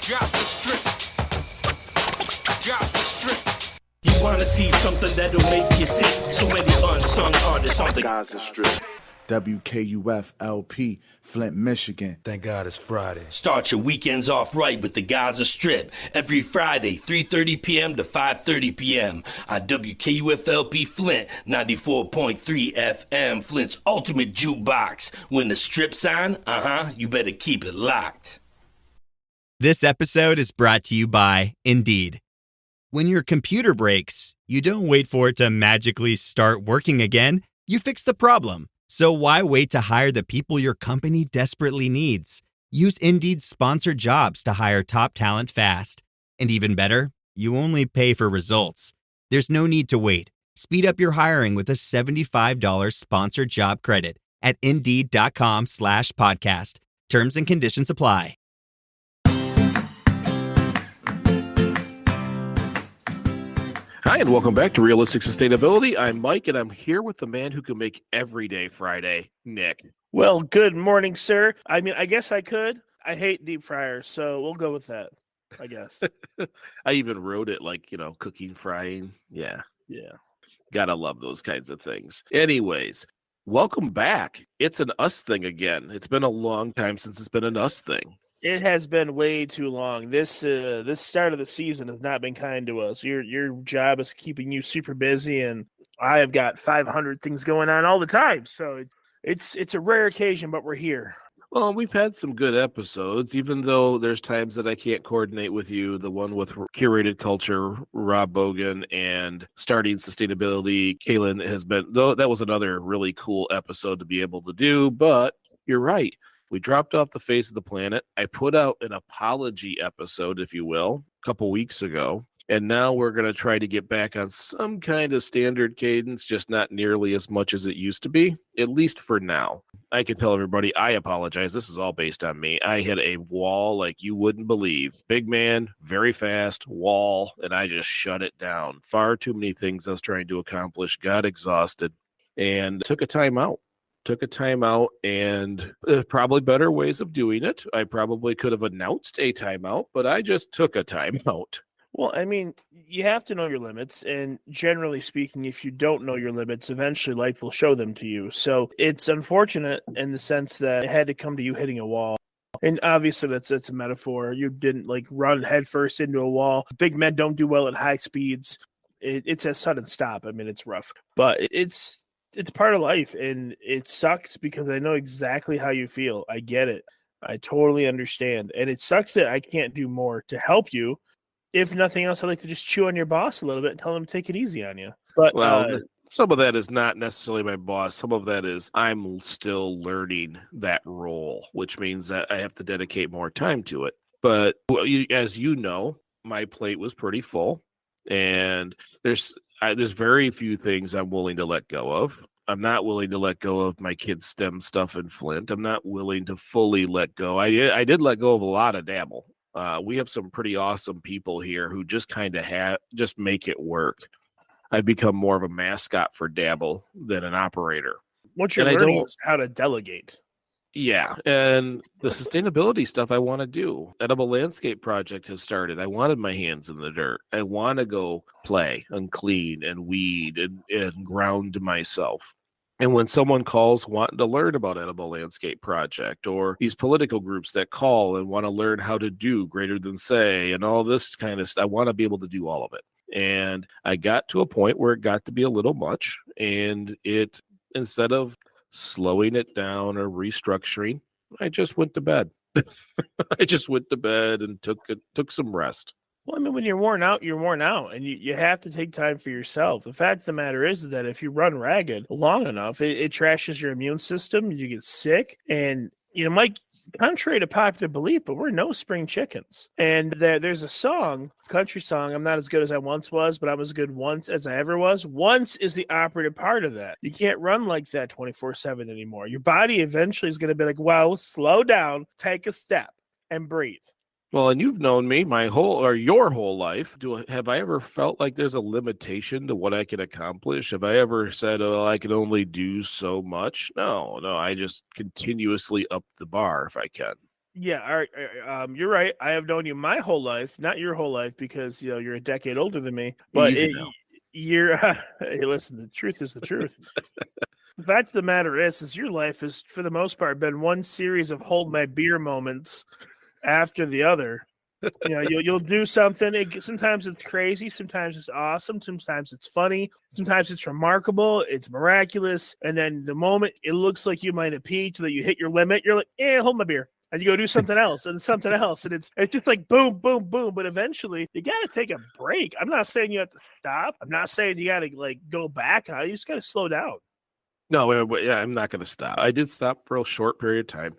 Gaza Strip. Gaza Strip. You wanna see something that'll make you sick? So many unsung artists on the Gaza Strip. WKUF LP, Flint, Michigan. Thank God it's Friday. Start your weekends off right with the Gaza Strip. Every Friday, 3:30 p.m. to 5:30 p.m. on WKUF-LP Flint, 94.3 FM, Flint's ultimate jukebox. When the Strip's on, you better keep it locked. This episode is brought to you by Indeed. When your computer breaks, you don't wait for it to magically start working again. You fix the problem. So why wait to hire the people your company desperately needs? Use Indeed's sponsored jobs to hire top talent fast. And even better, you only pay for results. There's no need to wait. Speed up your hiring with a $75 sponsored job credit at Indeed.com/podcast. Terms and conditions apply. Hi, and welcome back to Realistic Sustainability. I'm Mike, and I'm here with the man who can make every day Friday, Nick. Well, good morning, sir. I mean, I guess I could. I hate deep fryers, so we'll go with that, I guess. I even wrote it like, cooking, frying. Yeah. Gotta love those kinds of things. Anyways, welcome back. It's an us thing again. It's been a long time since it's been an us thing. It has been way too long. This start of the season has not been kind to us. Your job is keeping you super busy, and I have got 500 things going on all the time. So it's a rare occasion, but we're here. Well, we've had some good episodes, even though there's times that I can't coordinate with you. The one with Curated Culture, Rob Bogan, and Starting Sustainability, Kaylin has been, though that was another really cool episode to be able to do. But you're right. We dropped off the face of the planet. I put out an apology episode, if you will, a couple weeks ago. And now we're going to try to get back on some kind of standard cadence, just not nearly as much as it used to be, at least for now. I can tell everybody, I apologize. This is all based on me. I hit a wall like you wouldn't believe. Big man, very fast, wall, and I just shut it down. Far too many things I was trying to accomplish, got exhausted, and took a time out. And probably better ways of doing it. I probably could have announced a timeout, but I just took a timeout. Well, I mean, you have to know your limits, and generally speaking, if you don't know your limits, eventually life will show them to you. So it's unfortunate in the sense that it had to come to you hitting a wall. And obviously that's a metaphor. You didn't run headfirst into a wall. Big men don't do well at high speeds. It's a sudden stop. I mean, it's rough, but it's part of life, and it sucks because I know exactly how you feel. I get it. I totally understand. And it sucks that I can't do more to help you. If nothing else, I'd like to just chew on your boss a little bit and tell him to take it easy on you. But some of that is not necessarily my boss. Some of that is I'm still learning that role, which means that I have to dedicate more time to it. But as you know, my plate was pretty full, and there's very few things I'm willing to let go of. I'm not willing to let go of my kids' STEM stuff in Flint. I'm not willing to fully let go. I did let go of a lot of dabble. We have some pretty awesome people here who just kind of just make it work. I've become more of a mascot for dabble than an operator. What you're learning is how to delegate. Yeah, and the sustainability stuff I want to do. Edible Landscape Project has started. I wanted my hands in the dirt. I want to go play and clean and weed and ground myself. And when someone calls wanting to learn about Edible Landscape Project, or these political groups that call and want to learn how to do greater than say and all this kind of stuff, I want to be able to do all of it. And I got to a point where it got to be a little much, and instead of slowing it down or restructuring, I just went to bed. I just went to bed and took some rest. Well, I mean, when you're worn out, and you have to take time for yourself. The fact of the matter is that if you run ragged long enough, it trashes your immune system, you get sick, and Mike, contrary to popular belief, but we're no spring chickens. And there's a country song, I'm not as good as I once was, but I'm as good once as I ever was. Once is the operative part of that. You can't run like that 24/7 anymore. Your body eventually is going to be like, wow, slow down, take a step, and breathe. Well, and you've known me your whole life. Have I ever felt like there's a limitation to what I can accomplish? Have I ever said, oh, I can only do so much? No, I just continuously up the bar if I can. Yeah, all right, you're right. I have known you my whole life, not your whole life, because you're a decade older than me. But Easy now. you're hey, listen, the truth is the truth. The fact of the matter is your life has, for the most part, been one series of hold my beer moments after the other. You'll do something. Sometimes it's crazy, sometimes it's awesome, sometimes it's funny, sometimes it's remarkable, it's miraculous, and then the moment it looks like you might have peaked, that you hit your limit, you're like, hold my beer. And you go do something else and something else. And it's just like boom, boom, boom. But eventually you gotta take a break. I'm not saying you have to stop. I'm not saying you gotta like go back. You just gotta slow down. No, yeah, I'm not going to stop. I did stop for a short period of time,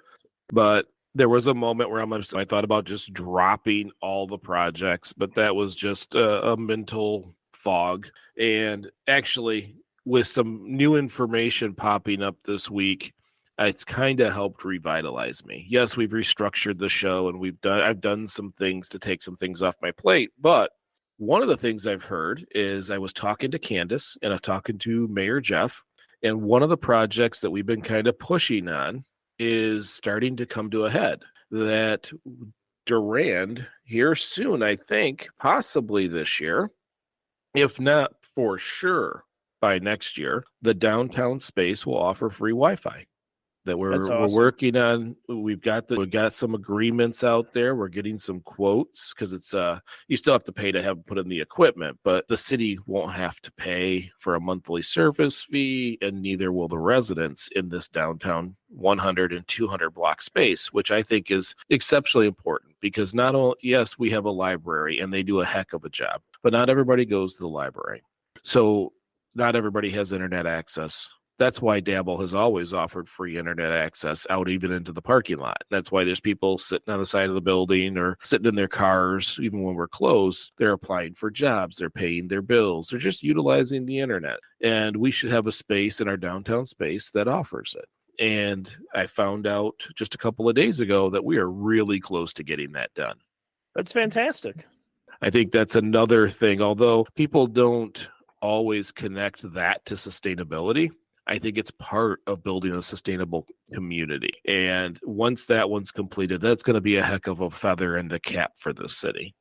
but there was a moment where I thought about just dropping all the projects, but that was just a mental fog. And actually, with some new information popping up this week, it's kind of helped revitalize me. Yes, we've restructured the show and I've done some things to take some things off my plate, but one of the things I've heard is I was talking to Candace and I'm talking to Mayor Jeff, and one of the projects that we've been kind of pushing on is starting to come to a head. That Durand here soon, I think, possibly this year, if not for sure by next year, the downtown space will offer free Wi-Fi. That That's we're awesome. working on. We've got some agreements out there. We're getting some quotes because it's you still have to pay to have put in the equipment, but the city won't have to pay for a monthly service fee, and neither will the residents in this downtown 100 and 200 block space, which I think is exceptionally important because not only, yes, we have a library and they do a heck of a job, but not everybody goes to the library. So not everybody has internet access. That's why Dabble has always offered free internet access out even into the parking lot. That's why there's people sitting on the side of the building or sitting in their cars, even when we're closed. They're applying for jobs. They're paying their bills. They're just utilizing the internet. And we should have a space in our downtown space that offers it. And I found out just a couple of days ago that we are really close to getting that done. That's fantastic. I think that's another thing. Although people don't always connect that to sustainability, I think it's part of building a sustainable community. And once that one's completed, that's going to be a heck of a feather in the cap for this city.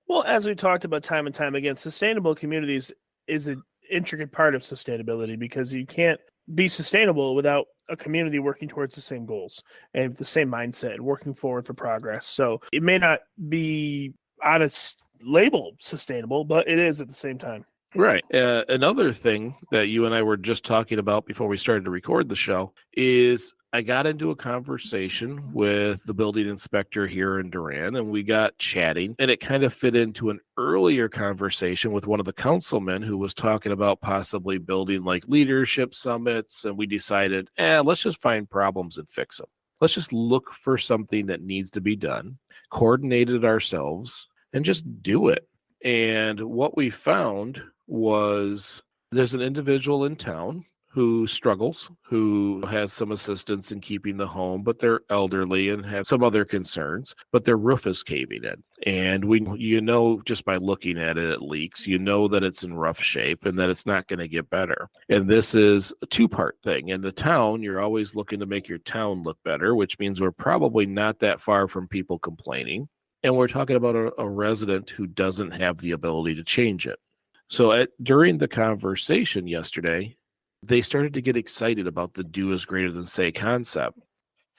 Well, as we talked about time and time again, sustainable communities is an intricate part of sustainability because you can't be sustainable without a community working towards the same goals and the same mindset and working forward for progress. So it may not be on its label sustainable, but it is at the same time. Right. Another thing that you and I were just talking about before we started to record the show is I got into a conversation with the building inspector here in Durand, and we got chatting, and it kind of fit into an earlier conversation with one of the councilmen who was talking about possibly building like leadership summits. And we decided, let's just find problems and fix them. Let's just look for something that needs to be done, coordinate it ourselves, and just do it. And what we found was there's an individual in town who struggles, who has some assistance in keeping the home, but they're elderly and have some other concerns, but their roof is caving in. And just by looking at it, it leaks. You know that it's in rough shape and that it's not going to get better. And this is a two-part thing. In the town, you're always looking to make your town look better, which means we're probably not that far from people complaining. And we're talking about a resident who doesn't have the ability to change it. So during the conversation yesterday, they started to get excited about the do is greater than say concept.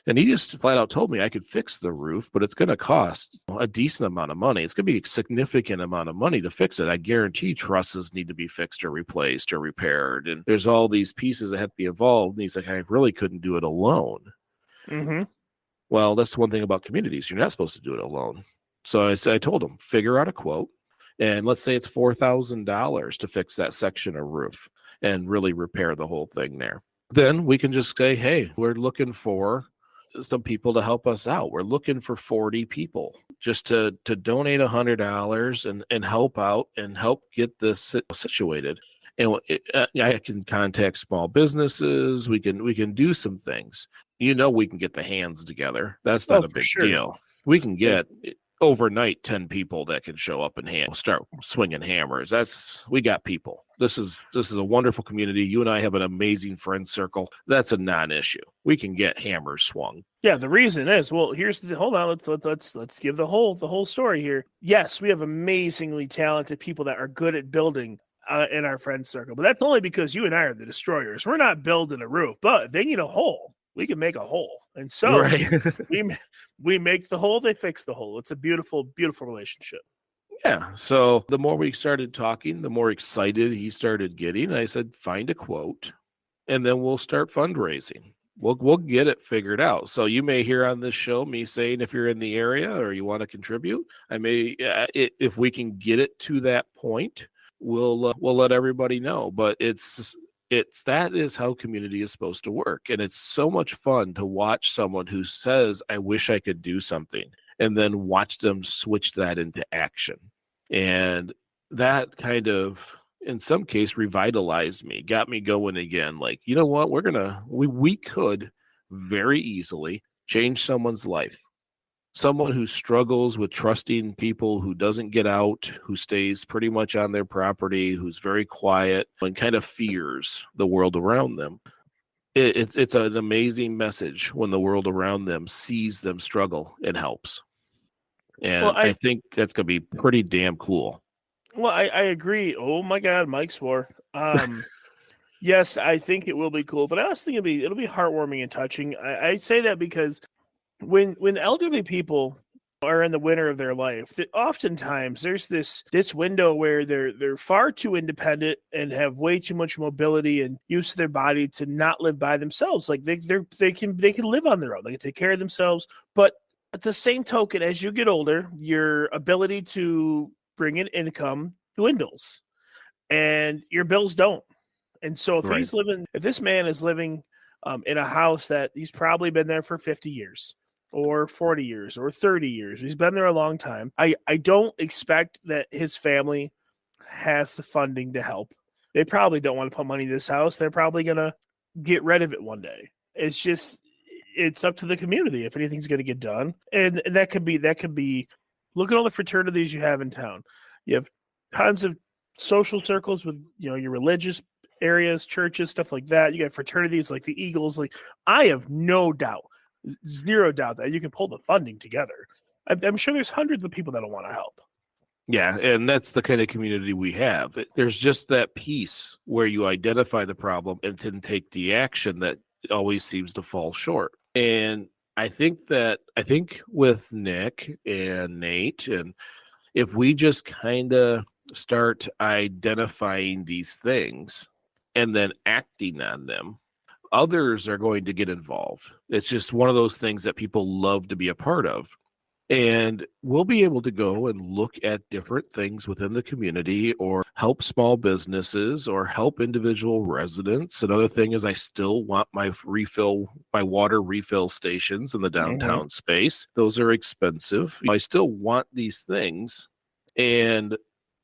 And he just flat out told me I could fix the roof, but it's going to cost a decent amount of money. It's going to be a significant amount of money to fix it. I guarantee trusses need to be fixed or replaced or repaired. And there's all these pieces that have to be involved. And he's like, I really couldn't do it alone. Mm-hmm. Well, that's one thing about communities. You're not supposed to do it alone. So I told him, figure out a quote. And let's say it's $4,000 to fix that section of roof and really repair the whole thing there. Then we can just say, hey, we're looking for some people to help us out. We're looking for 40 people just to donate $100 and help out and help get this situated. And I can contact small businesses. We can do some things. We can get the hands together. That's not a big deal. We can get overnight 10 people that can show up and start swinging hammers. We got people. This is a wonderful community. You and I have an amazing friend circle. That's a non-issue. We can get hammers swung. Yeah, the reason is, well, hold on, let's give the whole story here. Yes, we have amazingly talented people that are good at building in our friend circle, but that's only because you and I are the destroyers. We're not building a roof, but if they need a hole, we can make a hole. And so Right. we make the hole, they fix the hole. It's a beautiful, beautiful relationship. Yeah. So the more we started talking, the more excited he started getting. I said, find a quote, and then we'll start fundraising. We'll get it figured out. So you may hear on this show me saying, if you're in the area or you want to contribute, I may, if we can get it to that point, we'll let everybody know. But that is how community is supposed to work. And it's so much fun to watch someone who says, I wish I could do something, and then watch them switch that into action. And that kind of, in some case, revitalized me, got me going again. Like, you know what? We could very easily change someone's life. Someone who struggles with trusting people, who doesn't get out, who stays pretty much on their property, who's very quiet and kind of fears the world around them. It's an amazing message when the world around them sees them struggle and helps. And well, I think that's going to be pretty damn cool. Well, I agree. Oh my God, Mike swore. Yes, I think it will be cool, but I also think it'll be heartwarming and touching. I say that because when elderly people are in the winter of their life, oftentimes there's this window where they're far too independent and have way too much mobility and use of their body to not live by themselves. Like they can live on their own. They can take care of themselves. But at the same token, as you get older, your ability to bring in income dwindles, and your bills don't. And so if this man is living in a house that he's probably been there for 50 years or 40 years or 30 years, he's been there a long time. I don't expect that his family has the funding to help. They probably don't want to put money in this house. They're probably going to get rid of it one day. It's up to the community if anything's going to get done. And that could be, look at all the fraternities you have in town. You have tons of social circles with, your religious areas, churches, stuff like that. You got fraternities like the Eagles. Like, I have no doubt, zero doubt that you can pull the funding together. I'm sure there's hundreds of people that'll want to help. Yeah, and that's the kind of community we have. There's just that piece where you identify the problem and then take the action that always seems to fall short. And I think with Nick and Nate, and if we just kind of start identifying these things and then acting on them, others are going to get involved. It's just one of those things that people love to be a part of. And we'll be able to go and look at different things within the community, or help small businesses, or help individual residents. Another thing is, I still want my water refill stations in the downtown space. Those are expensive. I still want these things. And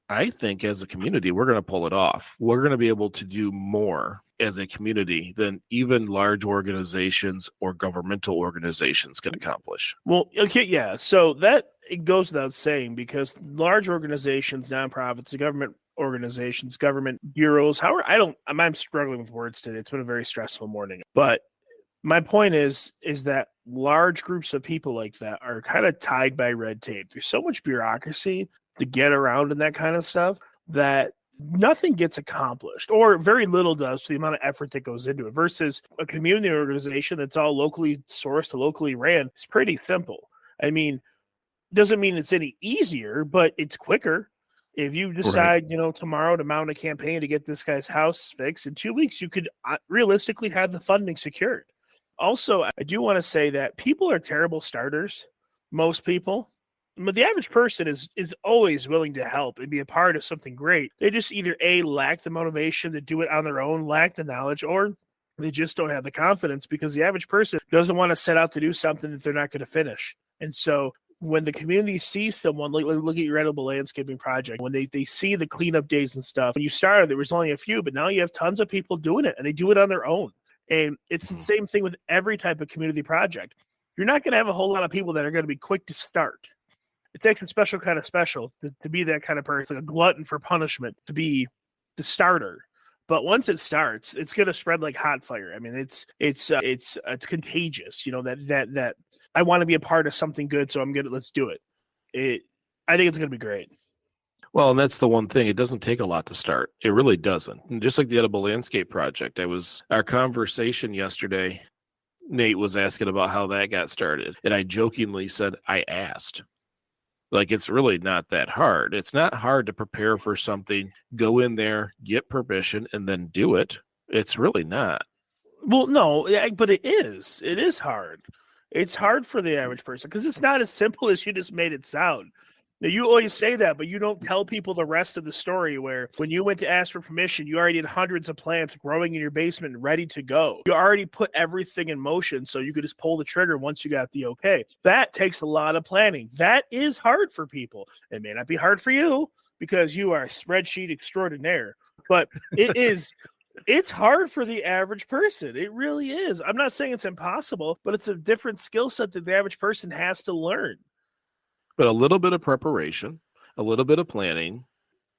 I think as a community, we're going to pull it off. We're going to be able to do more as a community than even large organizations or governmental organizations can accomplish. Well, okay, yeah. So it goes without saying, because large organizations, nonprofits, government organizations, government bureaus, I'm struggling with words today. It's been a very stressful morning. But my point is that large groups of people like that are kind of tied by red tape. There's so much bureaucracy to get around and that kind of stuff that nothing gets accomplished, or very little does, for the amount of effort that goes into it, versus a community organization that's all locally sourced to locally ran. It's pretty simple. I mean, doesn't mean it's any easier, but it's quicker. If you decide, tomorrow to mount a campaign to get this guy's house fixed, in 2 weeks, you could realistically have the funding secured. Also, I do want to say that people are terrible starters. Most people. But the average person is always willing to help and be a part of something great. They just either lack the motivation to do it on their own, lack the knowledge, or they just don't have the confidence, because the average person doesn't want to set out to do something that they're not going to finish. And so when the community sees someone, look at your edible landscaping project, when they see the cleanup days and stuff, when you started, there was only a few, but now you have tons of people doing it, and they do it on their own. And it's the same thing with every type of community project. You're not going to have a whole lot of people that are going to be quick to start. It takes a special kind of special to be that kind of person, like a glutton for punishment, to be the starter. But once it starts, it's going to spread like hot fire. I mean, it's contagious. You know, that I want to be a part of something good, so I'm gonna let's do it. I think it's going to be great. Well, and that's the one thing. It doesn't take a lot to start. It really doesn't. And just like the Edible Landscape Project, our conversation yesterday, Nate was asking about how that got started. And I jokingly said, I asked. Like, it's really not that hard. It's not hard to prepare for something, go in there, get permission, and then do it. It's really not. Well, no, but it is. It is hard. It's hard for the average person because it's not as simple as you just made it sound. Now, you always say that, but you don't tell people the rest of the story where when you went to ask for permission, you already had hundreds of plants growing in your basement and ready to go. You already put everything in motion so you could just pull the trigger once you got the okay. That takes a lot of planning. That is hard for people. It may not be hard for you because you are a spreadsheet extraordinaire, but it is. It's hard for the average person. It really is. I'm not saying it's impossible, but it's a different skill set that the average person has to learn. But a little bit of preparation, a little bit of planning,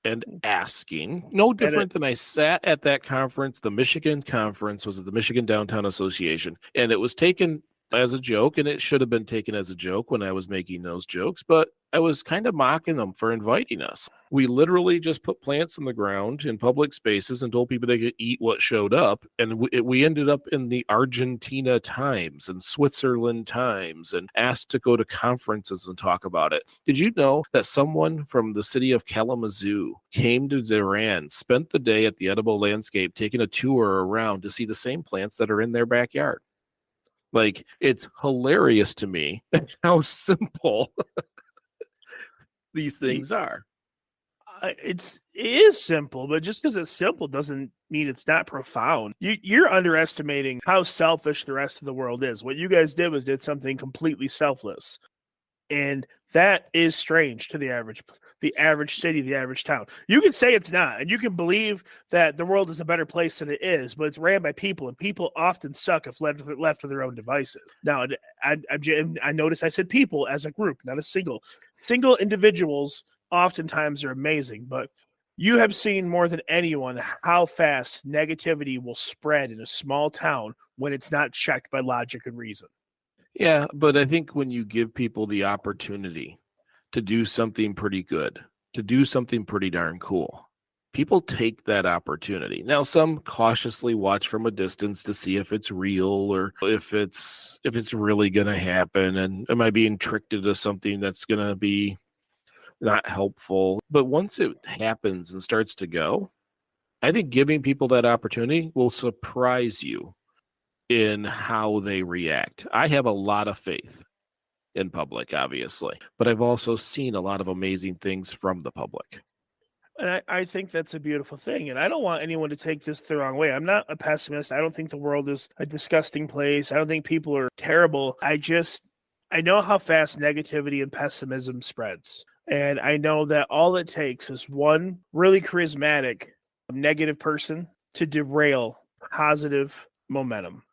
and asking. No different than I sat at that conference. The Michigan conference was at the Michigan Downtown Association, and it was taken as a joke, and it should have been taken as a joke when I was making those jokes, but I was kind of mocking them for inviting us. We literally just put plants in the ground in public spaces and told people they could eat what showed up, and we ended up in the Argentina Times and Switzerland Times and asked to go to conferences and talk about it. Did you know that someone from the city of Kalamazoo came to Duran, spent the day at the Edible Landscape taking a tour around to see the same plants that are in their backyard? Like, it's hilarious to me how simple these things are. It is simple, but just because it's simple doesn't mean it's not profound. You're underestimating how selfish the rest of the world is. What you guys did was did something completely selfless. And that is strange to the average city, the average town. You can say it's not, and you can believe that the world is a better place than it is, but it's ran by people, and people often suck if left to their own devices. Now, I notice I said people as a group, not a single individuals. Oftentimes are amazing, but you have seen more than anyone how fast negativity will spread in a small town when it's not checked by logic and reason. Yeah, but I think when you give people the opportunity to do something pretty good, to do something pretty darn cool, people take that opportunity. Now, some cautiously watch from a distance to see if it's real or if it's really going to happen, and am I being tricked into something that's going to be not helpful. But once it happens and starts to go, I think giving people that opportunity will surprise you in how they react. I have a lot of faith in public, obviously, but I've also seen a lot of amazing things from the public. And I think that's a beautiful thing. And I don't want anyone to take this the wrong way. I'm not a pessimist. I don't think the world is a disgusting place. I don't think people are terrible. I know how fast negativity and pessimism spreads. And I know that all it takes is one really charismatic negative person to derail positive momentum.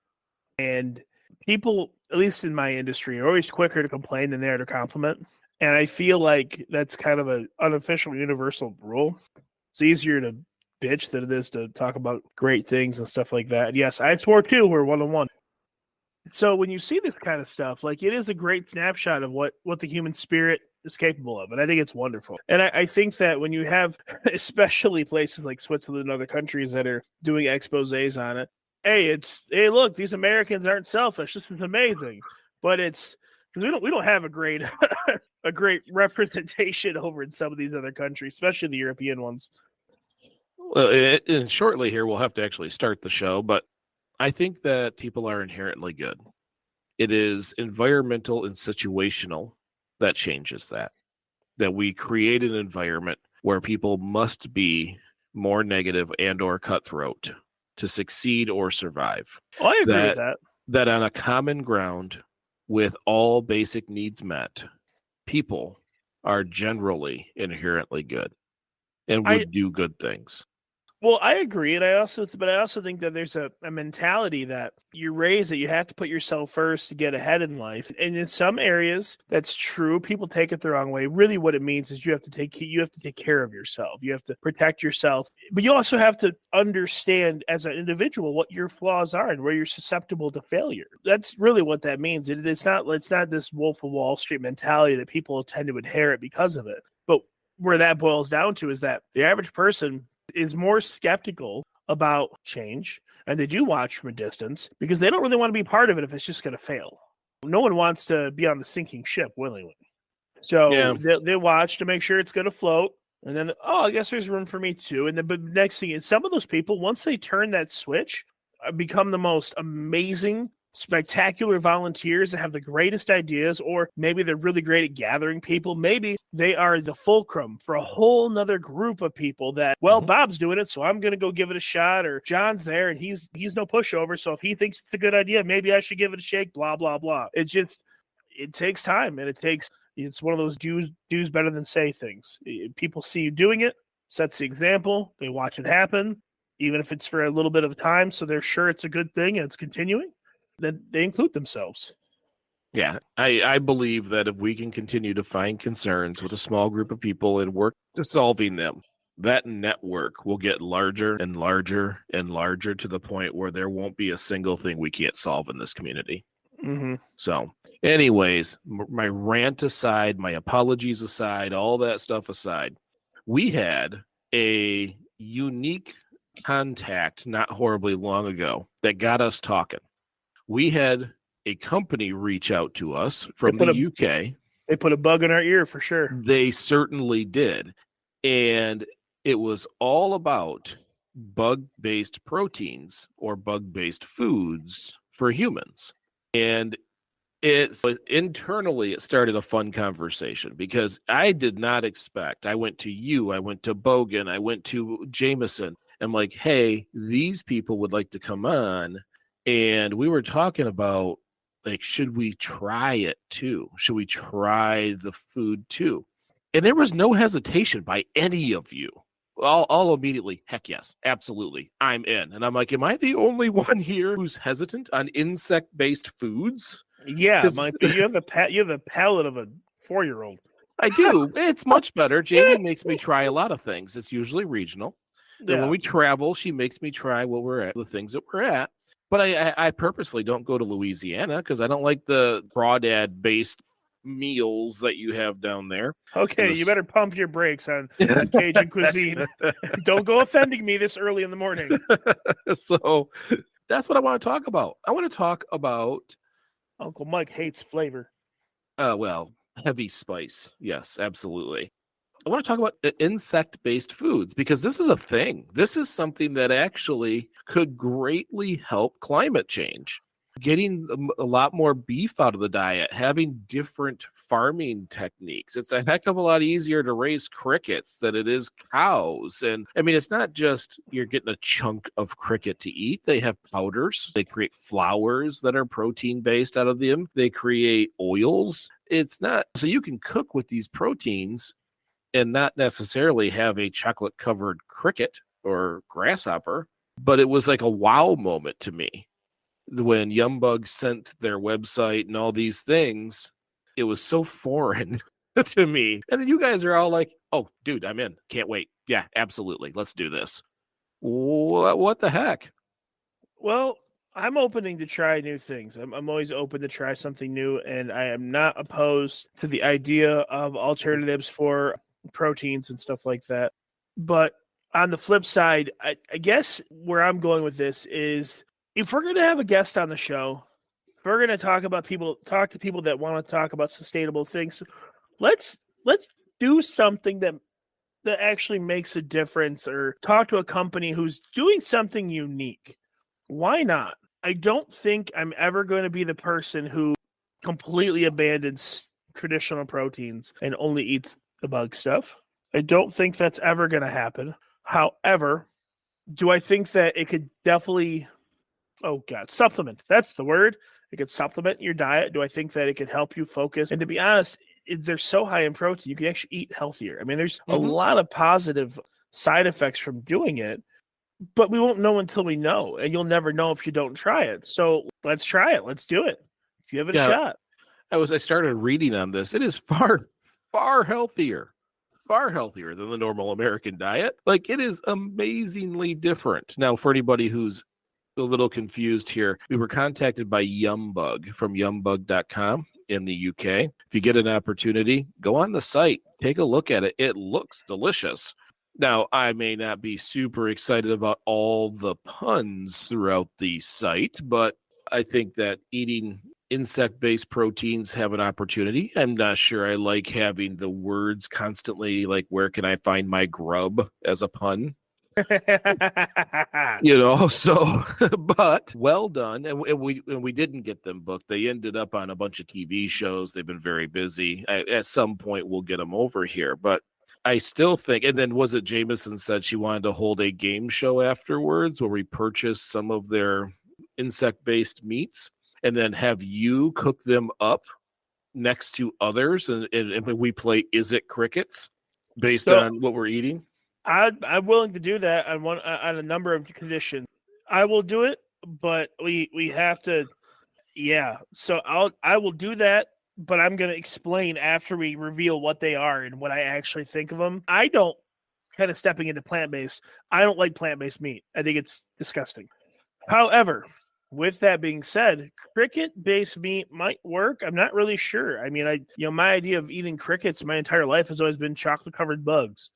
And people, at least in my industry, are always quicker to complain than they are to compliment. And I feel like that's kind of an unofficial universal rule. It's easier to bitch than it is to talk about great things and stuff like that. And yes, I swore too, we're 1-on-1. So when you see this kind of stuff, like, it is a great snapshot of what the human spirit is capable of. And I think it's wonderful. And I think that when you have, especially places like Switzerland and other countries that are doing exposés on it, hey, look, these Americans aren't selfish. This is amazing. But it's because we don't have a great a great representation over in some of these other countries, especially the European ones. Well, and shortly here we'll have to actually start the show, but I think that people are inherently good. It is environmental and situational that changes that we create an environment where people must be more negative and or cutthroat to succeed or survive. Oh, I agree with that. That on a common ground with all basic needs met, people are generally inherently good and would do good things. Well, I agree, and I also think that there's a mentality that you're raised that you have to put yourself first to get ahead in life. And in some areas, that's true. People take it the wrong way. Really, what it means is you have to take care of yourself. You have to protect yourself, but you also have to understand as an individual what your flaws are and where you're susceptible to failure. That's really what that means. It's not this Wolf of Wall Street mentality that people tend to inherit because of it. But where that boils down to is that the average person is more skeptical about change, and they do watch from a distance because they don't really want to be part of it if it's just going to fail. No one wants to be on the sinking ship willingly. So they watch to make sure it's going to float, and then, I guess there's room for me too. And then, but next thing is, some of those people, once they turn that switch, become the most amazing, spectacular volunteers that have the greatest ideas, or maybe they're really great at gathering people. Maybe they are the fulcrum for a whole nother group of people that, Bob's doing it, so I'm going to go give it a shot, or John's there and he's no pushover, so if he thinks it's a good idea, maybe I should give it a shake, blah, blah, blah. It takes time, and it's one of those do's better than say things. People see you doing it, sets the example, they watch it happen, even if it's for a little bit of time, so they're sure it's a good thing and it's continuing. Then they include themselves. Yeah, I believe that if we can continue to find concerns with a small group of people and work to solving them, that network will get larger and larger and larger to the point where there won't be a single thing we can't solve in this community. Mm-hmm. So, anyways, my rant aside, my apologies aside, all that stuff aside, we had a unique contact not horribly long ago that got us talking. We had a company reach out to us from the UK. They put a bug in our ear for sure. They certainly did. And it was all about bug-based proteins or bug-based foods for humans. And internally, it started a fun conversation because I did not expect. I went to you, I went to Bogan, I went to Jameson. I'm like, hey, these people would like to come on. And we were talking about, like, should we try it too? Should we try the food too? And there was no hesitation by any of you. All immediately, heck yes, absolutely, I'm in. And I'm like, am I the only one here who's hesitant on insect-based foods? Yeah, Mike, you have the palate of a 4-year-old. I do. It's much better. Jamie makes me try a lot of things. It's usually regional. And when we travel, she makes me try the things that we're at. But I purposely don't go to Louisiana because I don't like the crawdad-based meals that you have down there. Okay, you better pump your brakes on Cajun cuisine. Don't go offending me this early in the morning. So that's what I want to talk about. I want to talk about Uncle Mike hates flavor. Heavy spice. Yes, absolutely. I want to talk about insect-based foods because this is a thing. This is something that actually could greatly help climate change. Getting a lot more beef out of the diet, having different farming techniques. It's a heck of a lot easier to raise crickets than it is cows. And I mean, it's not just you're getting a chunk of cricket to eat. They have powders. They create flours that are protein-based out of them. They create oils. It's not, so you can cook with these proteins and not necessarily have a chocolate-covered cricket or grasshopper, but it was like a wow moment to me. When Yumbug sent their website and all these things, it was so foreign to me. And then you guys are all like, oh, dude, I'm in. Can't wait. Yeah, absolutely. Let's do this. What the heck? Well, I'm opening to try new things. I'm always open to try something new, and I am not opposed to the idea of alternatives for proteins and stuff like that. But on the flip side, I guess where I'm going with this is, if we're going to have a guest on the show, if we're going to talk to people that want to talk about sustainable things, let's do something that actually makes a difference, or talk to a company who's doing something unique. Why not? I don't think I'm ever going to be the person who completely abandons traditional proteins and only eats the bug stuff. I don't think that's ever going to happen. However, do I think that it could definitely, supplement? That's the word. It could supplement your diet. Do I think that it could help you focus? And to be honest, they're so high in protein, you can actually eat healthier. I mean, there's a lot of positive side effects from doing it. But we won't know until we know, and you'll never know if you don't try it. So let's try it. Let's do it. Give it a Yeah, shot. I started reading on this. It is far healthier than the normal American diet. Like, it is amazingly different. Now, for anybody who's a little confused here, we were contacted by Yumbug from yumbug.com in the UK. If you get an opportunity, go on the site, take a look at it. It looks delicious. Now, I may not be super excited about all the puns throughout the site, but I think that eating insect-based proteins have an opportunity. I'm not sure I like having the words constantly like, where can I find my grub, as a pun. So but well done. And we didn't get them booked. They ended up on a bunch of TV shows. They've been very busy. At some point we'll get them over here, but I still think, and then was it Jameson said she wanted to hold a game show afterwards where we purchase some of their insect-based meats and then have you cook them up next to others, and we play Is It Crickets based on what we're eating. I'm willing to do that on a number of conditions. I will do it, but we have to. Yeah, so I will do that, but I'm going to explain after we reveal what they are and what I actually think of them. I don't, kind of stepping into plant-based, I don't like plant-based meat. I think it's disgusting. However, with that being said, cricket-based meat might work. I'm not really sure. I mean, my idea of eating crickets my entire life has always been chocolate-covered bugs,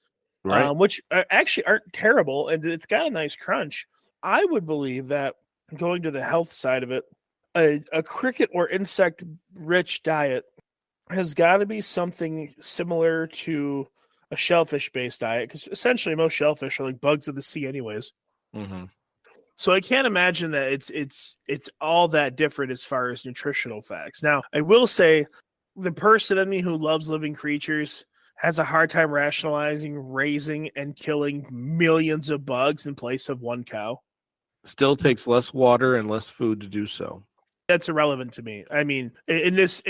Right. which actually aren't terrible, and it's got a nice crunch. I would believe that going to the health side of it, a cricket or insect-rich diet has got to be something similar to a shellfish-based diet, because essentially most shellfish are like bugs of the sea anyways. Mm-hmm. So I can't imagine that it's all that different as far as nutritional facts. Now, I will say the person in me who loves living creatures has a hard time rationalizing raising and killing millions of bugs in place of one cow. Still takes less water and less food to do so. That's irrelevant to me. I mean, in this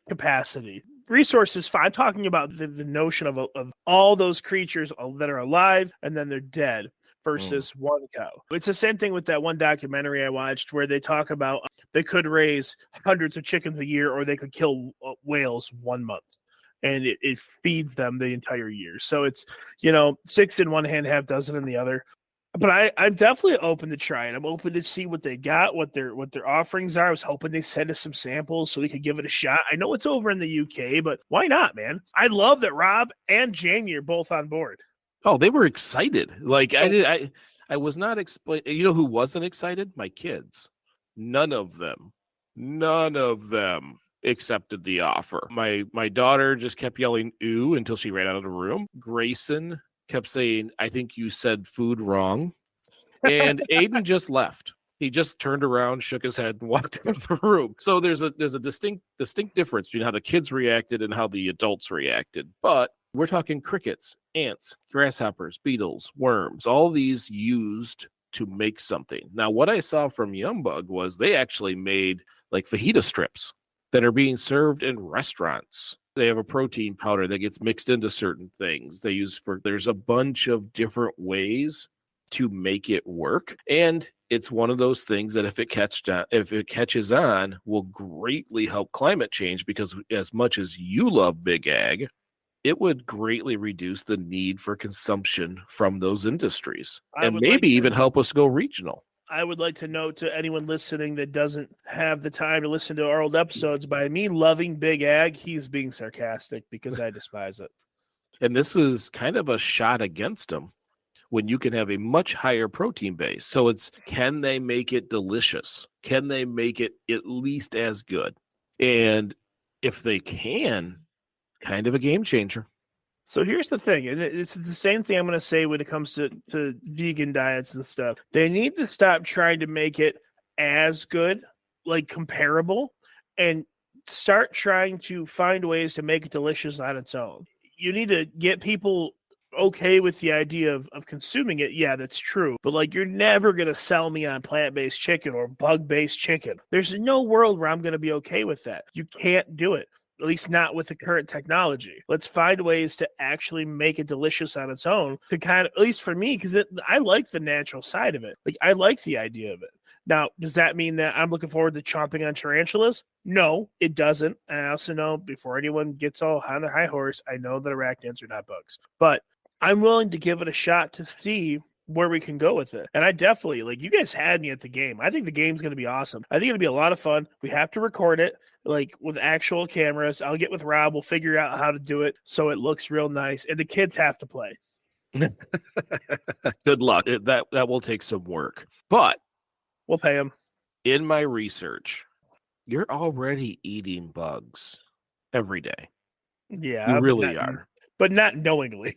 capacity, resources fine. I'm talking about the notion of all those creatures that are alive and then they're dead versus one cow. It's the same thing with that one documentary I watched where they talk about they could raise hundreds of chickens a year, or they could kill whales 1 month, and it feeds them the entire year. So it's, six in one hand, half dozen in the other. But I'm definitely open to try it. I'm open to see what they got, what their offerings are. I was hoping they send us some samples so we could give it a shot. I know it's over in the UK, but why not, man? I love that Rob and Jamie are both on board. Oh, they were excited. Like, So- I was not explaining. You know who wasn't excited? My kids. None of them accepted the offer. My daughter just kept yelling "ooh" until she ran out of the room. Grayson kept saying, "I think you said food wrong," and Aiden just left. He just turned around, shook his head, and walked out of the room. So there's a distinct difference between how the kids reacted and how the adults reacted. But we're talking crickets, ants, grasshoppers, beetles, worms, all these used to make something. Now, what I saw from Yumbug was they actually made like fajita strips that are being served in restaurants. They have a protein powder that gets mixed into certain things. There's a bunch of different ways to make it work. And it's one of those things that if it catches on, will greatly help climate change, because as much as you love big ag, it would greatly reduce the need for consumption from those industries, and maybe even help us go regional. I would like to note to anyone listening that doesn't have the time to listen to our old episodes, by me loving big ag, he's being sarcastic because I despise it. And this is kind of a shot against them when you can have a much higher protein base. So it's, can they make it delicious? Can they make it at least as good? And if they can, kind of a game changer. So here's the thing, and this is the same thing I'm going to say when it comes to vegan diets and stuff. They need to stop trying to make it as good, like comparable, and start trying to find ways to make it delicious on its own. You need to get people okay with the idea of consuming it. Yeah, that's true. But like, you're never going to sell me on plant-based chicken or bug-based chicken. There's no world where I'm going to be okay with that. You can't do it. At least not with the current technology. Let's find ways to actually make it delicious on its own to kind of, at least for me, because I like the natural side of it. Like, I like the idea of it. Now, does that mean that I'm looking forward to chomping on tarantulas? No, it doesn't. And I also know, before anyone gets all on their high horse, I know that arachnids are not bugs. But I'm willing to give it a shot to see where we can go with it. And I definitely, like, you guys had me at the game. I think the game's going to be awesome. I think it'll be a lot of fun. We have to record it, like, with actual cameras. I'll get with Rob. We'll figure out how to do it so it looks real nice. And the kids have to play. Good luck. That will take some work. But we'll pay them. In my research, you're already eating bugs every day. Yeah. You really are. But not knowingly.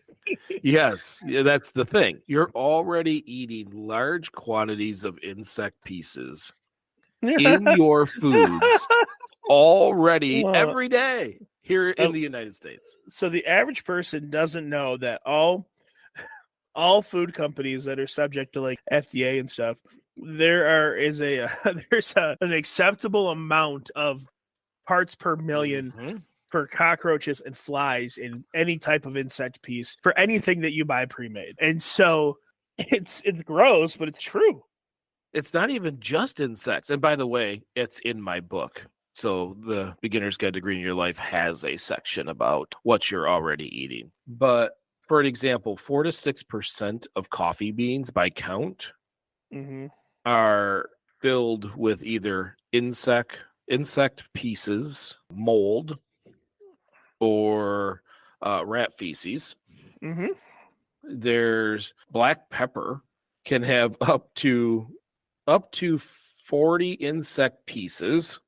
Yes, that's the thing. You're already eating large quantities of insect pieces in your foods already every day here in the United States. So the average person doesn't know that all food companies that are subject to like FDA and stuff, there's an acceptable amount of parts per million for cockroaches and flies in any type of insect piece for anything that you buy pre-made. And so it's gross, but it's true. It's not even just insects. And by the way, it's in my book. So the Beginner's Guide to Greening Your Life has a section about what you're already eating. But for an example, 4 to 6% of coffee beans by count are filled with either insect pieces, mold, or rat feces. There's black pepper can have up to 40 insect pieces.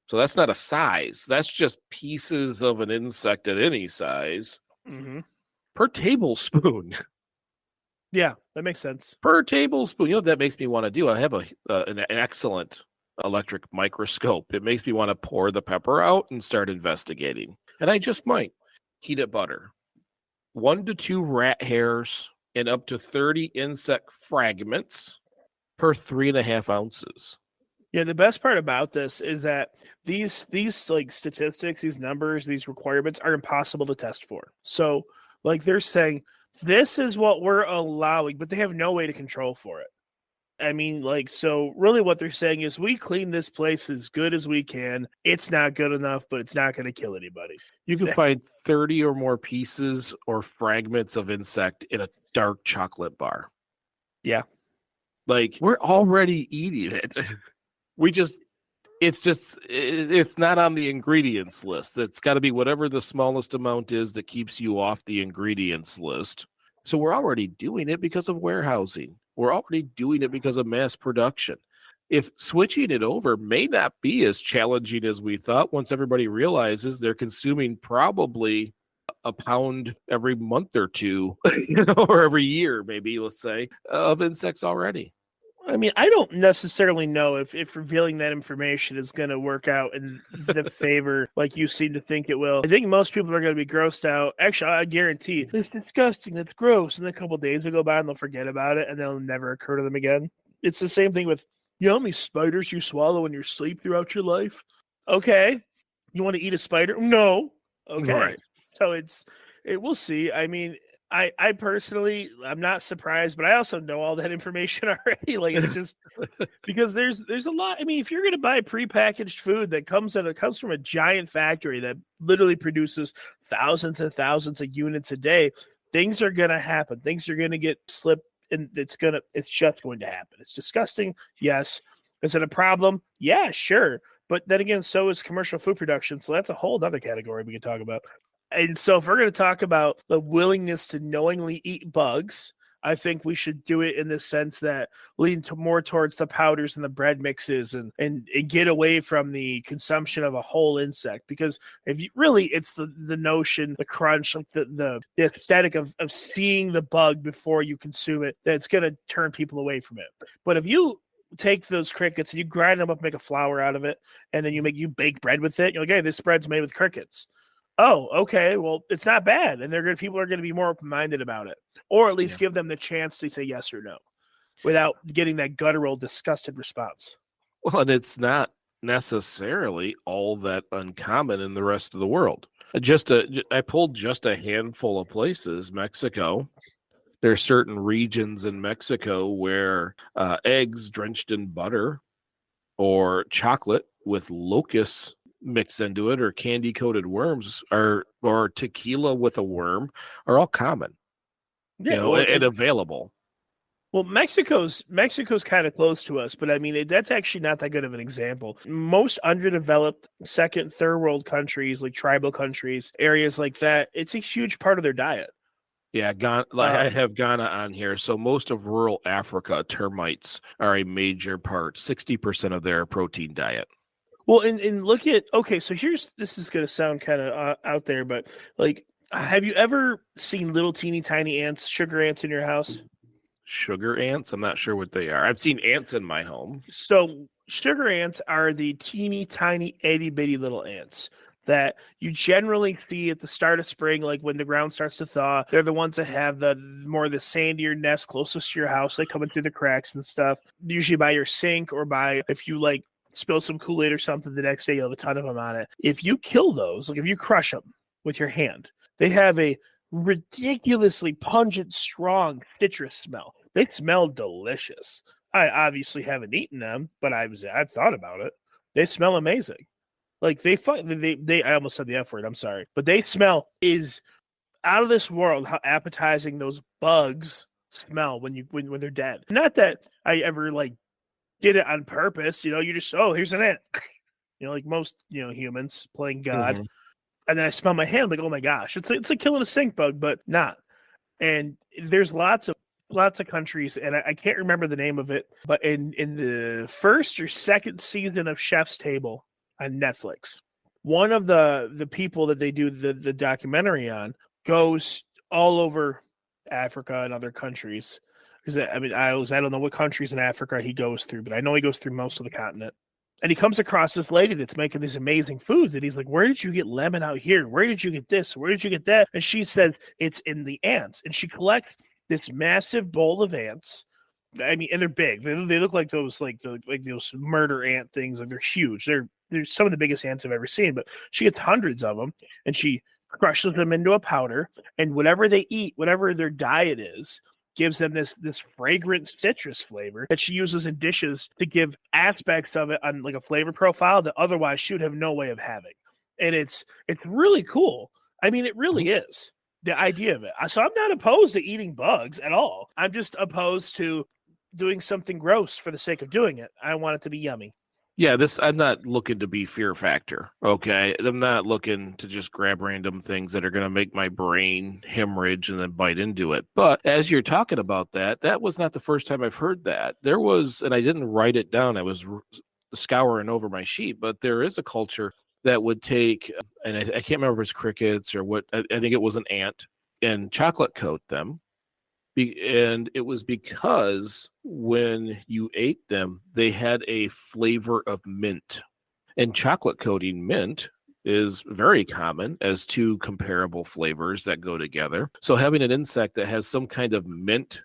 So that's not a size. That's just pieces of an insect at any size per tablespoon. Yeah, that makes sense. Per tablespoon. You know what that makes me want to do? I have an excellent electric microscope. It makes me want to pour the pepper out and start investigating. And I just might. Heat butter. 1 to 2 rat hairs and up to 30 insect fragments per 3.5 ounces. Yeah, the best part about this is that these like statistics, these numbers, these requirements are impossible to test for. So, like, they're saying this is what we're allowing, but they have no way to control for it. I mean, like, so really what they're saying is we clean this place as good as we can. It's not good enough, but it's not going to kill anybody. You can find 30 or more pieces or fragments of insect in a dark chocolate bar. Yeah. Like, we're already eating it. It's not on the ingredients list. It's got to be whatever the smallest amount is that keeps you off the ingredients list. So we're already doing it because of warehousing. We're already doing it because of mass production. If switching it over may not be as challenging as we thought, once everybody realizes they're consuming probably a pound every month or two, or every year, maybe, let's say, of insects already. I mean, I don't necessarily know if revealing that information is going to work out in the favor like you seem to think it will. I think most people are going to be grossed out. Actually, I guarantee it's disgusting. That's gross. And a couple of days will go by and they'll forget about it and they'll never occur to them again. It's the same thing with, you know how many spiders you swallow in your sleep throughout your life? Okay. You want to eat a spider? No. Okay. Right. So we'll see. I mean, I personally, I'm not surprised, but I also know all that information already. Like, it's just because there's a lot. I mean, if you're going to buy prepackaged food that comes from a giant factory that literally produces thousands and thousands of units a day, things are going to happen. Things are going to get slipped, and it's just going to happen. It's disgusting. Yes. Is it a problem? Yeah, sure. But then again, so is commercial food production. So that's a whole other category we can talk about. And so if we're going to talk about the willingness to knowingly eat bugs, I think we should do it in the sense that lean more towards the powders and the bread mixes and get away from the consumption of a whole insect. Because if you really, it's the notion, the crunch, like the aesthetic of seeing the bug before you consume it, that's going to turn people away from it. But if you take those crickets and you grind them up, make a flour out of it, and then you bake bread with it, you're like, hey, this bread's made with crickets. Oh, okay. Well, it's not bad. And people are going to be more open-minded about it, or at least give them the chance to say yes or no without getting that guttural, disgusted response. Well, and it's not necessarily all that uncommon in the rest of the world. I pulled just a handful of places. Mexico. There are certain regions in Mexico where eggs drenched in butter or chocolate with locusts mixed into it, or candy coated worms, or tequila with a worm, are all common, Yeah, well, and available. well, Mexico's kind of close to us, but I mean that's actually not that good of an example. Most underdeveloped second, third world countries, like tribal countries, areas like that, it's a huge part of their diet. Yeah, I have Ghana on here. So most of rural Africa, termites are a major part, 60% of their protein diet. Well, and look at, okay, so this is going to sound kind of out there, but like, have you ever seen little teeny tiny ants, sugar ants in your house? Sugar ants? I'm not sure what they are. I've seen ants in my home. So sugar ants are the teeny tiny itty bitty little ants that you generally see at the start of spring, like when the ground starts to thaw. They're the ones that have the sandier nest closest to your house. They come in through the cracks and stuff, usually by your sink or by if you like spill some Kool-Aid or something the next day, you'll have a ton of them on it. If you kill those, like if you crush them with your hand, they have a ridiculously pungent, strong citrus smell. They smell delicious. I obviously haven't eaten them, but I've thought about it. They smell amazing. Like they I almost said the F word, I'm sorry. But they smell is out of this world how appetizing those bugs smell when they're dead. Not that I ever like did it on purpose, you just here's an ant. Like most, humans playing God. Mm-hmm. And then I smell my hand like, oh my gosh, it's like killing a stink bug, but not. And there's lots of countries, and I can't remember the name of it, but in the first or second season of Chef's Table on Netflix, one of the people that they do the documentary on goes all over Africa and other countries. Because I mean, I don't know what countries in Africa he goes through, but I know he goes through most of the continent. And he comes across this lady that's making these amazing foods. And he's like, where did you get lemon out here? Where did you get this? Where did you get that? And she says, it's in the ants. And she collects this massive bowl of ants. I mean, and they're big. They look like those those murder ant things. Like they're huge. They're some of the biggest ants I've ever seen. But she gets hundreds of them, and she crushes them into a powder. And whatever they eat, whatever their diet is, gives them this fragrant citrus flavor that she uses in dishes to give aspects of it on like a flavor profile that otherwise she would have no way of having. And it's really cool. I mean, it really is the idea of it. So I'm not opposed to eating bugs at all. I'm just opposed to doing something gross for the sake of doing it. I want it to be yummy. Yeah, I'm not looking to be fear factor, okay? I'm not looking to just grab random things that are going to make my brain hemorrhage and then bite into it. But as you're talking about that was not the first time I've heard that. There was, and I didn't write it down, I was scouring over my sheet, but there is a culture that would take, and I can't remember if it's crickets or what, I think it was an ant, and chocolate coat them. And it was because when you ate them, they had a flavor of mint. And chocolate coating mint is very common as two comparable flavors that go together. So having an insect that has some kind of mint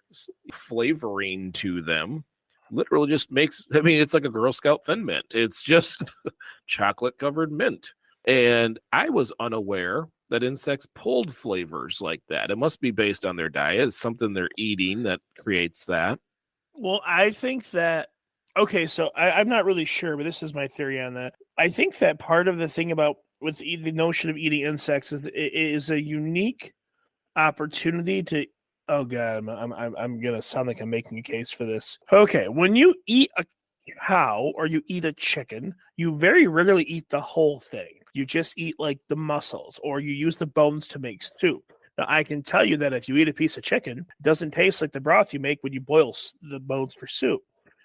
flavoring to them literally just makes, I mean, it's like a Girl Scout Thin Mint. It's just chocolate covered mint. And I was unaware that insects pulled flavors like that. It must be based on their diet. It's something they're eating that creates that. Well, I think that, okay, so I'm not really sure, but this is my theory on that. I think that part of the thing about with the notion of eating insects is a unique opportunity to, oh God, I'm going to sound like I'm making a case for this. Okay, when you eat a cow or you eat a chicken, you very rarely eat the whole thing. You just eat like the muscles, or you use the bones to make soup. Now, I can tell you that if you eat a piece of chicken, it doesn't taste like the broth you make when you boil the bones for soup.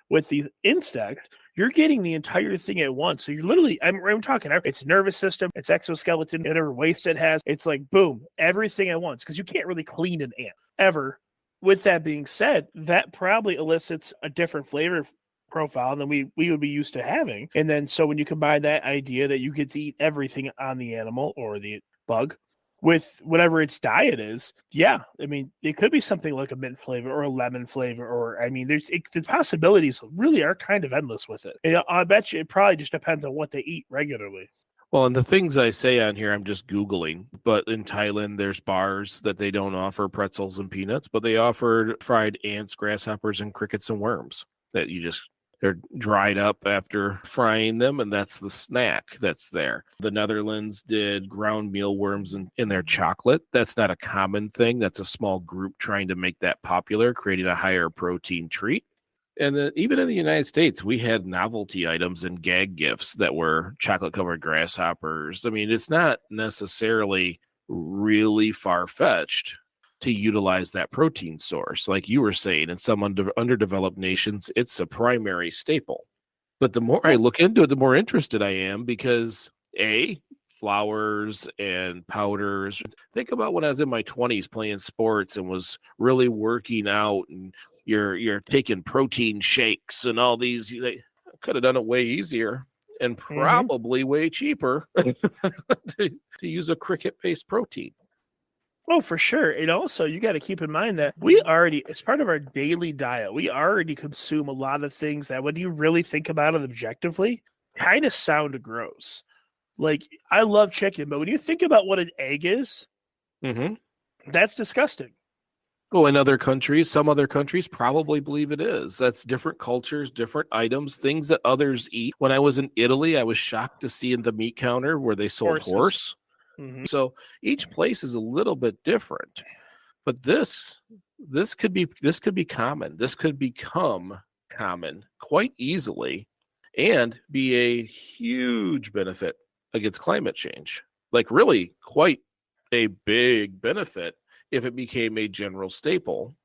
With the insect, you're getting the entire thing at once. So you're literally, I'm talking, it's nervous system, it's exoskeleton, whatever waste it has. It's like, boom, everything at once, because you can't really clean an ant ever. With that being said, that probably elicits a different flavor profile than we would be used to having. And then so when you combine that idea that you get to eat everything on the animal or the bug with whatever its diet is, yeah, I mean, it could be something like a mint flavor or a lemon flavor, or I mean, the possibilities really are kind of endless with it. And I bet you it probably just depends on what they eat regularly. Well, and the things I say on here, I'm just Googling. But in Thailand, there's bars that they don't offer pretzels and peanuts, but they offered fried ants, grasshoppers, and crickets and worms that they're dried up after frying them, and that's the snack that's there. The Netherlands did ground mealworms in their chocolate. That's not a common thing. That's a small group trying to make that popular, creating a higher protein treat. And even in the United States, we had novelty items and gag gifts that were chocolate covered grasshoppers. I mean, it's not necessarily really far fetched to utilize that protein source. Like you were saying, in some underdeveloped nations, it's a primary staple. But the more I look into it, the more interested I am because flours and powders. Think about when I was in my 20s playing sports and was really working out, and you're taking protein shakes and all these. They could have done it way easier and probably way cheaper to use a cricket-based protein. Oh, for sure. And also, you got to keep in mind that we already, as part of our daily diet, we already consume a lot of things that, when you really think about it objectively, kind of sound gross. Like, I love chicken, but when you think about what an egg is, that's disgusting. Well, in some other countries probably believe it is. That's different cultures, different items, things that others eat. When I was in Italy, I was shocked to see in the meat counter where they sold horse. So each place is a little bit different. But this could be common. This could become common quite easily and be a huge benefit against climate change. Like really quite a big benefit if it became a general staple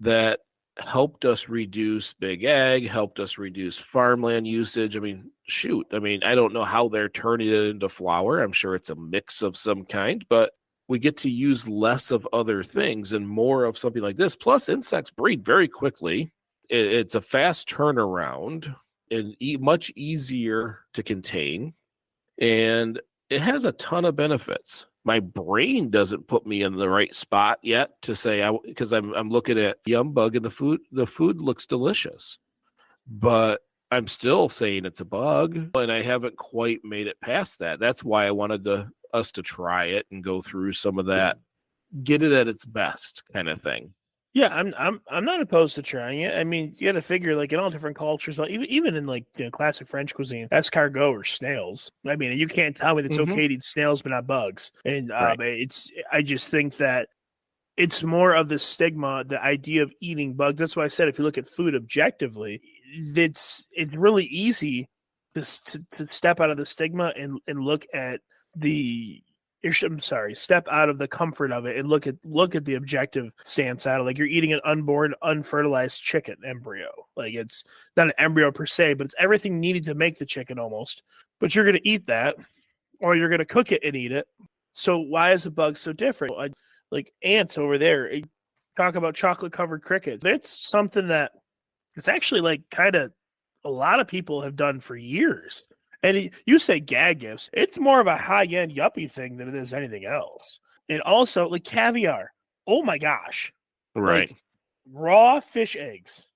that helped us reduce big ag, helped us reduce farmland usage. I mean, I don't know how they're turning it into flour. I'm sure it's a mix of some kind, but we get to use less of other things and more of something like this. Plus, insects breed very quickly. It's a fast turnaround and much easier to contain. And it has a ton of benefits. My brain doesn't put me in the right spot yet to say, because I'm looking at Yum Bug and the food looks delicious, but I'm still saying it's a bug, and I haven't quite made it past that. That's why I wanted us to try it and go through some of that, get it at its best kind of thing. Yeah, I'm not opposed to trying it. I mean, you got to figure, like, in all different cultures, but even in, like, classic French cuisine, escargot or snails. I mean, you can't tell me that it's okay to eat snails but not bugs. And I just think that it's more of the stigma, the idea of eating bugs. That's why I said, if you look at food objectively, it's really easy to step out of the stigma and look at step out of the comfort of it and look at the objective stance out of, like, you're eating an unborn, unfertilized chicken embryo. Like, it's not an embryo per se, but it's everything needed to make the chicken almost. But you're going to eat that, or you're going to cook it and eat it. So why is the bug so different? Like ants over there, talk about chocolate covered crickets. It's something that it's actually, like, kind of a lot of people have done for years. And you say gag gifts, it's more of a high-end yuppie thing than it is anything else. And also, like, caviar. Oh, my gosh. Right. Like, raw fish eggs.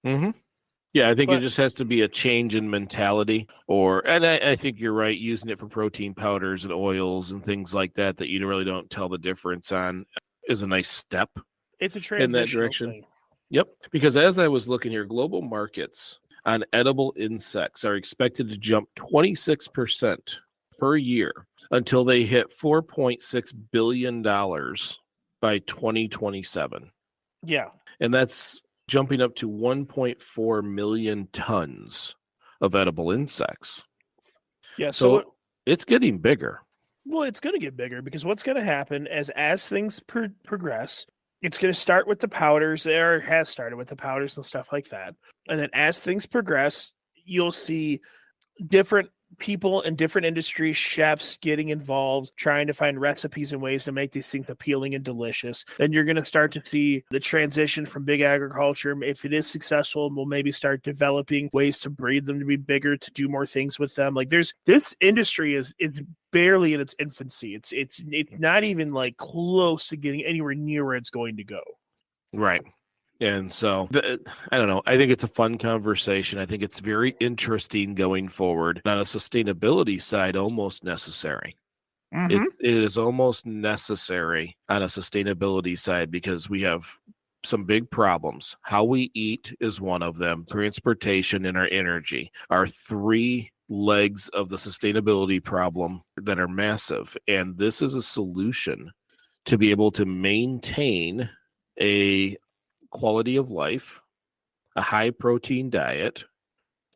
Yeah, I think it just has to be a change in mentality. And I think you're right, using it for protein powders and oils and things like that you really don't tell the difference on is a nice step. It's a transition in that direction. thing. Yep, because as I was looking here, global markets on edible insects are expected to jump 26% per year until they hit $4.6 billion by 2027. Yeah. And that's jumping up to 1.4 million tons of edible insects. Yeah. So it's getting bigger. Well, it's going to get bigger because what's going to happen as things progress, it's going to start with the powders, or has started with the powders and stuff like that. And then as things progress, you'll see different people in different industries, chefs getting involved, trying to find recipes and ways to make these things appealing and delicious, then you're going to start to see the transition from big agriculture. If it is successful, we'll maybe start developing ways to breed them to be bigger, to do more things with them. Like this industry is barely in its infancy. It's not even like close to getting anywhere near where it's going to go. Right. And so, I don't know. I think it's a fun conversation. I think it's very interesting going forward. On a sustainability side, almost necessary. Mm-hmm. It is almost necessary on a sustainability side because we have some big problems. How we eat is one of them. Transportation and our energy are three legs of the sustainability problem that are massive. And this is a solution to be able to maintain a quality of life, a high protein diet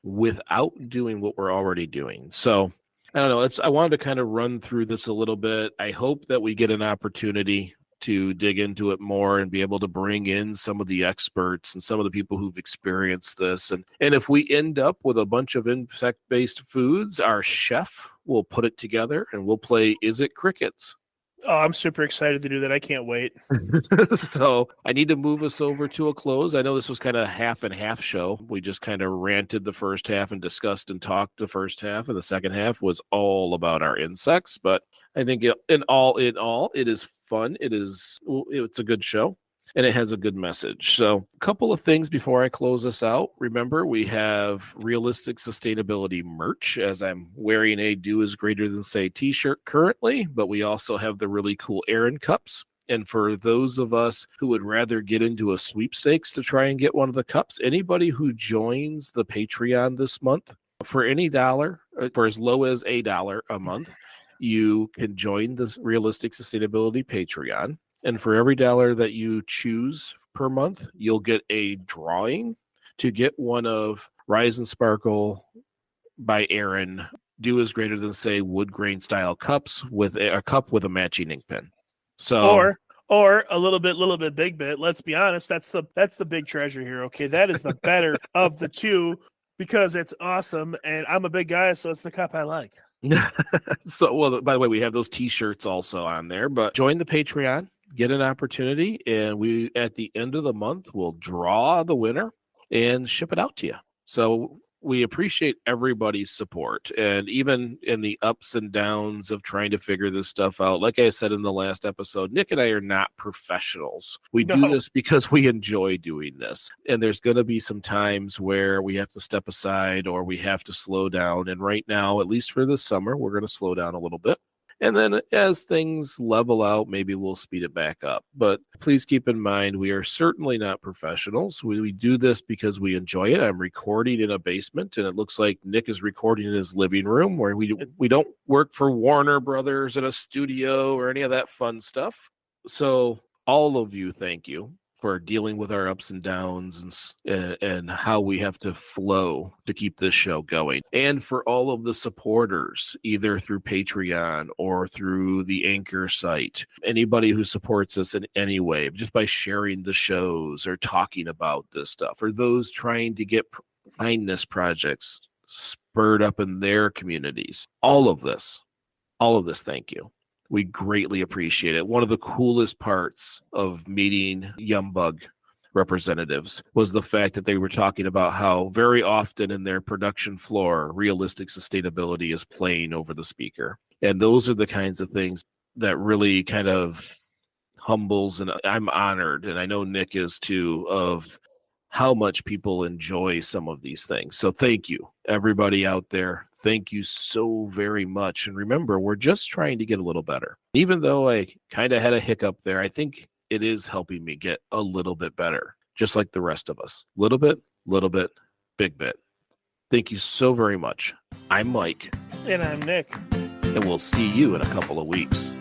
without doing what we're already doing. So I don't know. I wanted to kind of run through this a little bit. I hope that we get an opportunity to dig into it more and be able to bring in some of the experts and some of the people who've experienced this. And if we end up with a bunch of insect-based foods, our chef will put it together and we'll play Is It Crickets? Oh, I'm super excited to do that. I can't wait. So I need to move us over to a close. I know this was kind of a half and half show. We just kind of ranted the first half and discussed and talked the first half, and the second half was all about our insects. But I think in all, it is fun. It's a good show. And it has a good message. So a couple of things before I close this out. Remember, we have realistic sustainability merch, as I'm wearing a Do Is Greater Than Say t-shirt currently, but we also have the really cool Aaron cups. And for those of us who would rather get into a sweepstakes to try and get one of the cups, anybody who joins the Patreon this month, for any dollar, for as low as $1 a month, you can join the Realistic Sustainability Patreon. And for every dollar that you choose per month, you'll get a drawing to get one of Rise and Sparkle by Aaron Do Is Greater Than Say wood grain style cups with a cup with a matching ink pen. So or a little bit big bit. Let's be honest, that's the big treasure here. Okay, that is the better of the two because it's awesome, and I'm a big guy, so it's the cup I like. So, well, by the way, we have those t-shirts also on there, but join the Patreon. Get an opportunity, and we at the end of the month will draw the winner and ship it out to you. So we appreciate everybody's support, and even in the ups and downs of trying to figure this stuff out. Like I said in the last episode, Nick and I are not professionals. We do this because we enjoy doing this, and there's going to be some times where we have to step aside or we have to slow down. And right now, at least for this summer, we're going to slow down a little bit. And then as things level out, maybe we'll speed it back up. But please keep in mind, we are certainly not professionals. We do this because we enjoy it. I'm recording in a basement, and it looks like Nick is recording in his living room, where we don't work for Warner Brothers in a studio or any of that fun stuff. So all of you, thank you for dealing with our ups and downs and how we have to flow to keep this show going. And for all of the supporters, either through Patreon or through the Anchor site, anybody who supports us in any way, just by sharing the shows or talking about this stuff, or those trying to get kindness projects spurred up in their communities. All of this, thank you. We greatly appreciate it. One of the coolest parts of meeting Yumbug representatives was the fact that they were talking about how very often in their production floor, realistic sustainability is playing over the speaker. And those are the kinds of things that really kind of humbles, and I'm honored, and I know Nick is too, of how much people enjoy some of these things. So thank you, everybody out there. Thank you so very much. And remember, we're just trying to get a little better. Even though I kind of had a hiccup there, I think it is helping me get a little bit better, just like the rest of us. Little bit, big bit. Thank you so very much. I'm Mike. And I'm Nick. And we'll see you in a couple of weeks.